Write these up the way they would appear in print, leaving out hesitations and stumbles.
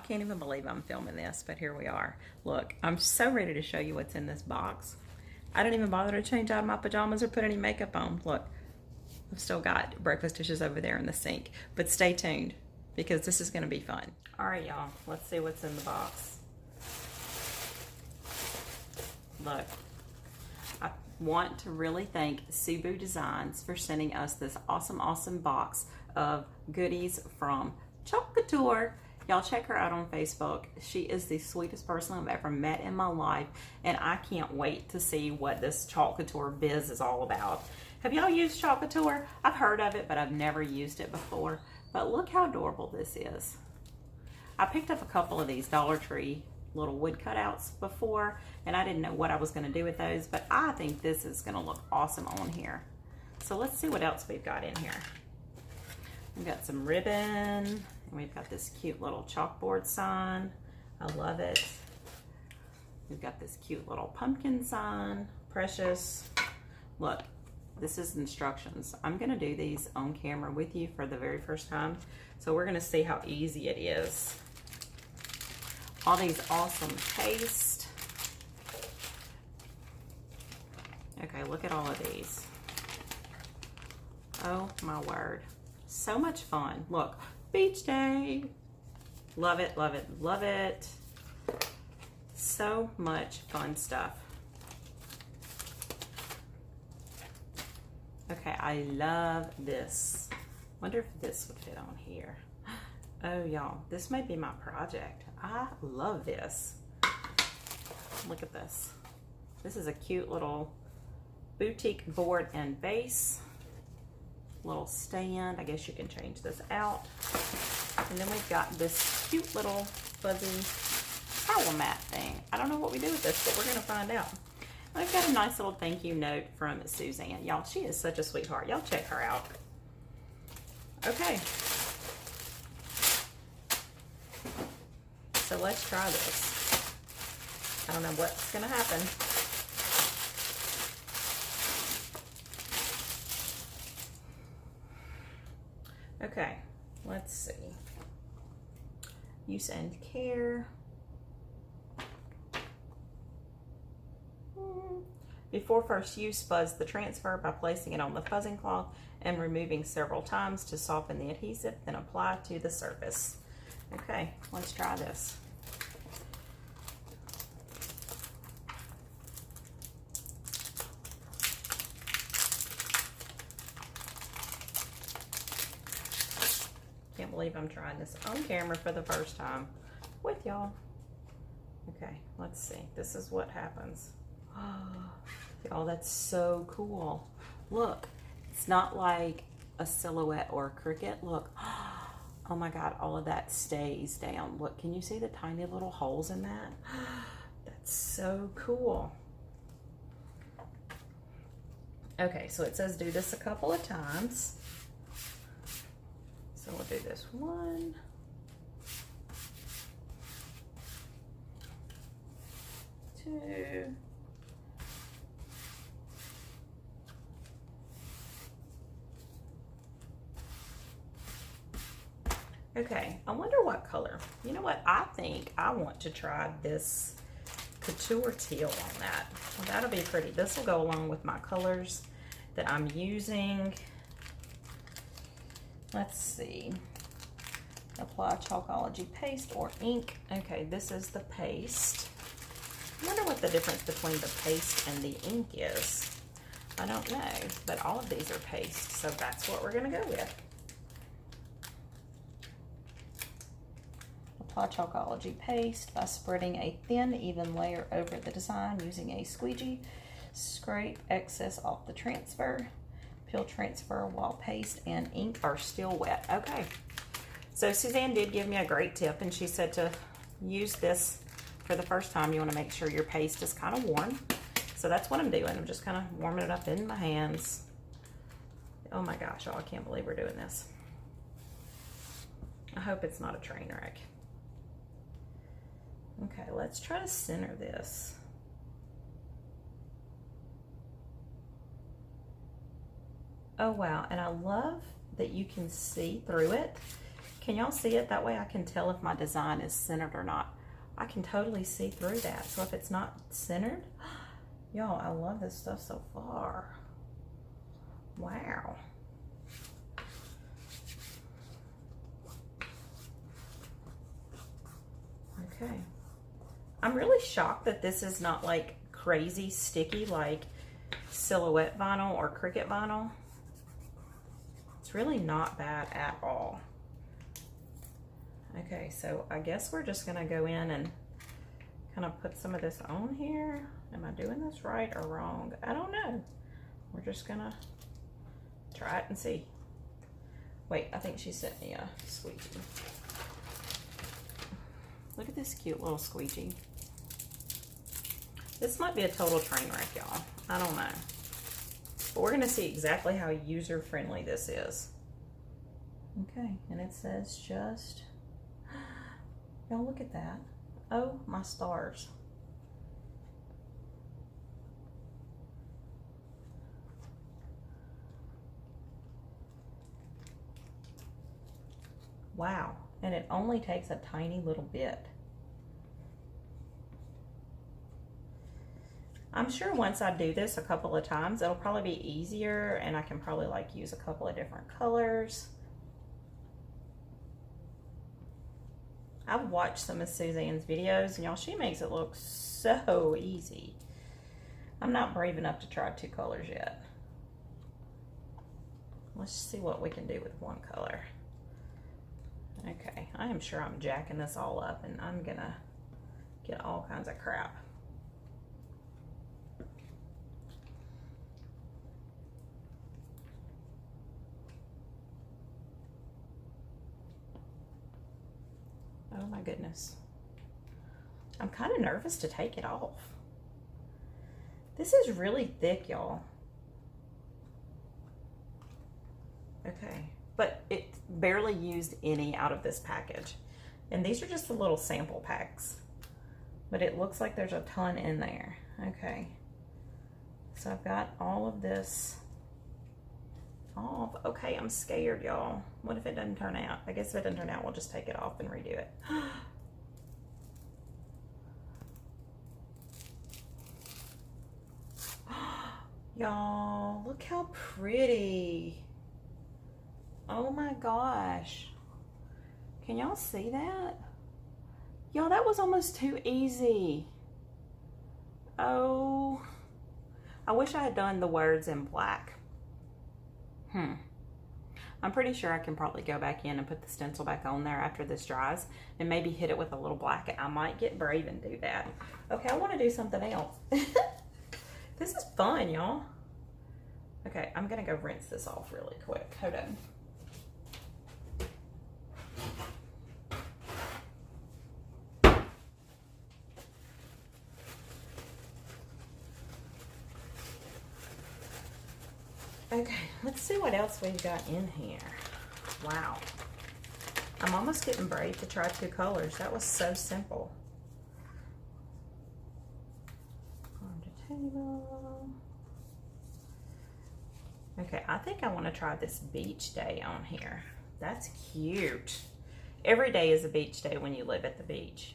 can't even believe I'm filming this, but here we are. Look, I'm so ready to show you what's in this box. I didn't even bother to change out of my pajamas or put any makeup on. Look, I've still got breakfast dishes over there in the sink. But stay tuned, because this is going to be fun. All right, y'all, let's see what's in the box. Look, I want to really thank Cebu Designs for sending us this awesome box of goodies from Couture. Y'all check her out on Facebook. She is the sweetest person I've ever met in my life, and I can't wait to see what this Couture biz is all about. Have y'all used Couture? I've heard of it, but I've never used it before. But look how adorable this is. I picked up a couple of these Dollar Tree little wood cutouts before, and I didn't know what I was going to do with those, but I think this is going to look awesome on here. So let's see what else we've got in here. We've got some ribbon, and we've got this cute little chalkboard sign. I love it. We've got this cute little pumpkin sign. Precious. Look, this is instructions. I'm going to do these on camera with you for the very first time, so we're going to see how easy it is. All these awesome paste. Okay, look at all of these. Oh my word. So much fun. Look, beach day. Love it, love it, love it. So much fun stuff. Okay, I love this. Wonder if this would fit on here. Oh, y'all, this may be my project. I love this. Look at this. This is a cute little boutique board and base. Little stand. I guess you can change this out. And then we've got this cute little fuzzy towel mat thing. I don't know what we do with this, but we're going to find out. I've got a nice little thank you note from Suzanne. Y'all, she is such a sweetheart. Y'all check her out. Okay. So let's try this. I don't know what's going to happen. Okay, let's see. Use and care. Before first use, fuzz the transfer by placing it on the fuzzing cloth and removing several times to soften the adhesive, then apply to the surface. Okay, let's try this. Can't believe I'm trying this on camera for the first time with y'all. Okay, let's see. This is what happens. Oh, that's so cool. Look, it's not like a silhouette or a cricket. Look. Oh my God, all of that stays down. Look, can you see the tiny little holes in that? That's so cool. Okay, so it says do this a couple of times. So we'll do this 1, 2, okay, I wonder what color. You know what? I think I want to try this Couture teal on that. Well, that'll be pretty. This will go along with my colors that I'm using. Let's see. Apply Chalkology paste or ink. Okay, this is the paste. I wonder what the difference between the paste and the ink is. I don't know, but all of these are paste, so that's what we're going to go with. Apply Chalkology paste by spreading a thin, even layer over the design using a squeegee. Scrape excess off the transfer. Peel transfer while paste and ink are still wet. Okay, so Suzanne did give me a great tip, and she said to use this for the first time. You want to make sure your paste is kind of warm. So that's what I'm doing. I'm just kind of warming it up in my hands. Oh my gosh, y'all, I can't believe we're doing this. I hope it's not a train wreck. Okay, let's try to center this. Oh wow, and I love that you can see through it. Can y'all see it? That way I can tell if my design is centered or not. I can totally see through that. So if it's not centered, y'all, I love this stuff so far. Wow. Okay. I'm really shocked that this is not like crazy sticky like Silhouette vinyl or Cricut vinyl. It's really not bad at all. Okay, so I guess we're just gonna go in and kind of put some of this on here. Am I doing this right or wrong? I don't know. We're just gonna try it and see. Wait, I think she sent me a squeegee. Look at this cute little squeegee. This might be a total train wreck, y'all. I don't know. But we're gonna see exactly how user-friendly this is. Okay, and it says just, y'all look at that. Oh, my stars. Wow, and it only takes a tiny little bit. I'm sure once I do this a couple of times, it'll probably be easier and I can probably like use a couple of different colors. I've watched some of Suzanne's videos and y'all, she makes it look so easy. I'm not brave enough to try 2 colors yet. Let's see what we can do with 1 color. Okay, I am sure I'm jacking this all up and I'm gonna get all kinds of crap. Oh my goodness. I'm kind of nervous to take it off. This is really thick, y'all. Okay, but it barely used any out of this package. And these are just the little sample packs. But it looks like there's a ton in there. Okay. So I've got all of this off. Okay, I'm scared, y'all. What if it doesn't turn out? I guess if it doesn't turn out, we'll just take it off and redo it. Y'all, look how pretty. Oh my gosh. Can y'all see that? Y'all, that was almost too easy. Oh, I wish I had done the words in black. I'm pretty sure I can probably go back in and put the stencil back on there after this dries and maybe hit it with a little black. I might get brave and do that. Okay, I want to do something else. This is fun, y'all. Okay, I'm gonna go rinse this off really quick. Hold on. Okay, let's see what else we've got in here. Wow. I'm almost getting brave to try 2 colors. That was so simple. On the table. Okay, I think I want to try this beach day on here. That's cute. Every day is a beach day when you live at the beach.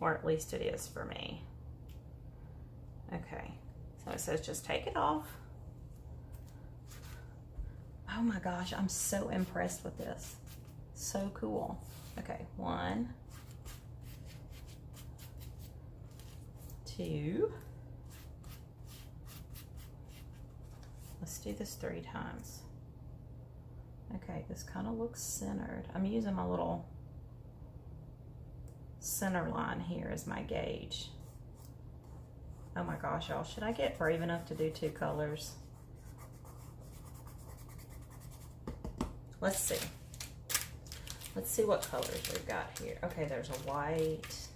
Or at least it is for me. Okay, so it says just take it off. Oh my gosh, I'm so impressed with this. So cool. Okay, 1, 2. Let's do this 3 times. Okay, this kind of looks centered. I'm using my little center line here as my gauge. Oh my gosh, y'all, should I get brave enough to do 2 colors? Let's see. Let's see what colors we've got here. Okay, there's a white.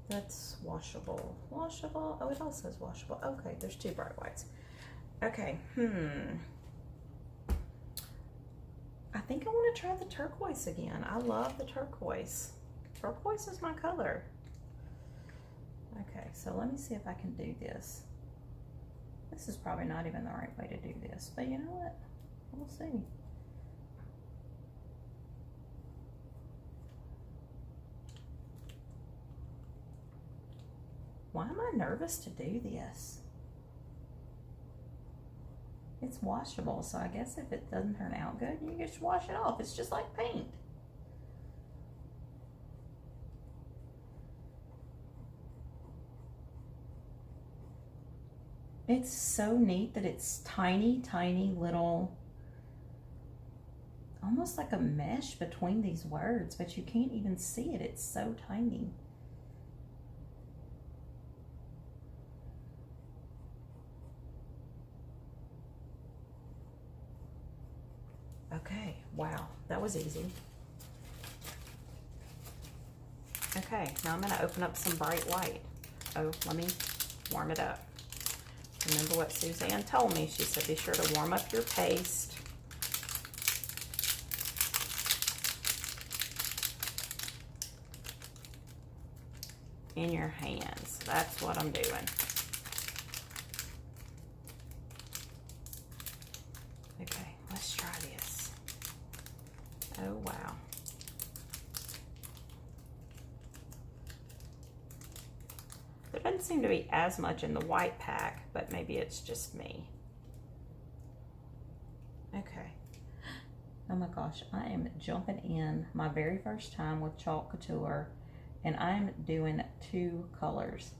That's washable. Washable. Oh, it also says washable. Okay, there's 2 bright whites. Okay, I think I want to try the turquoise again. I love the turquoise. Turquoise is my color. Okay, so let me see if I can do this. This is probably not even the right way to do this, but you know what? We'll see. Why am I nervous to do this? It's washable, so I guess if it doesn't turn out good, you just wash it off. It's just like paint. It's so neat that it's tiny, tiny little, almost like a mesh between these words, but you can't even see it. It's so tiny. Okay, wow, that was easy. Okay, now I'm gonna open up some bright white. Oh, let me warm it up. Remember what Suzanne told me. She said be sure to warm up your paste. In your hands. That's what I'm doing. Okay, let's try this. Oh, wow. There doesn't seem to be as much in the white pack, but maybe it's just me. Okay. Oh my gosh, I am jumping in my very first time with Chalk Couture, and I'm doing 2 colors.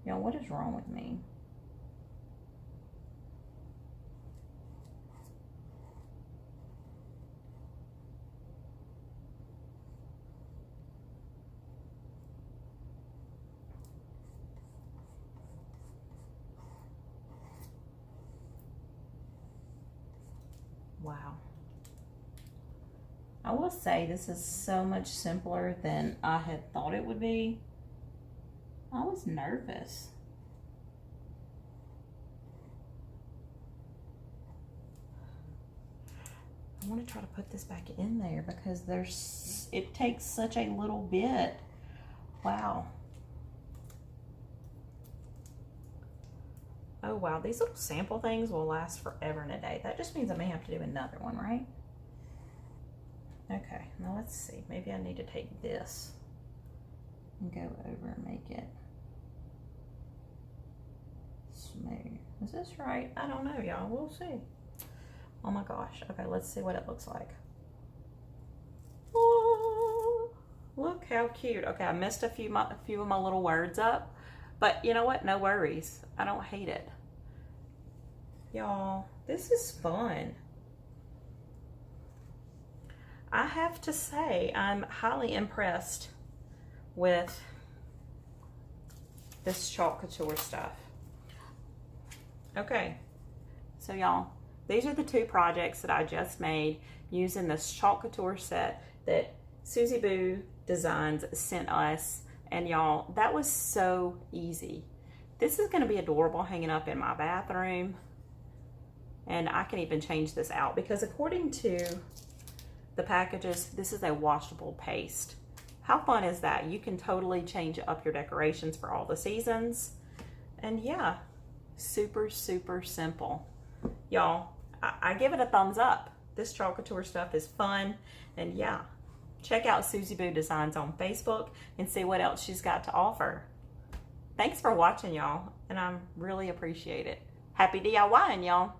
Y'all, what is wrong with me? Wow. I will say this is so much simpler than I had thought it would be. I was nervous. I want to try to put this back in there because it takes such a little bit. Wow. Oh wow, these little sample things will last forever and a day. That just means I may have to do another one, right? Okay, now let's see. Maybe I need to take this and go over and make it smooth. Is this right? I don't know, y'all. We'll see. Oh my gosh. Okay, let's see what it looks like. Oh, look how cute. Okay, I messed a few of my little words up, but you know what? No worries. I don't hate it. Y'all, this is fun. I have to say, I'm highly impressed with this Chalk Couture stuff. Okay, so y'all, these are the 2 projects that I just made using this Chalk Couture set that Susie Boo Designs sent us. And y'all, that was so easy. This is gonna be adorable hanging up in my bathroom. And I can even change this out because according to the packages, this is a washable paste. How fun is that? You can totally change up your decorations for all the seasons. And yeah, super, super simple. Y'all, I give it a thumbs up. This Chalk Couture stuff is fun. And yeah, check out Susie Boo Designs on Facebook and see what else she's got to offer. Thanks for watching, y'all, and I really appreciate it. Happy DIYing, y'all.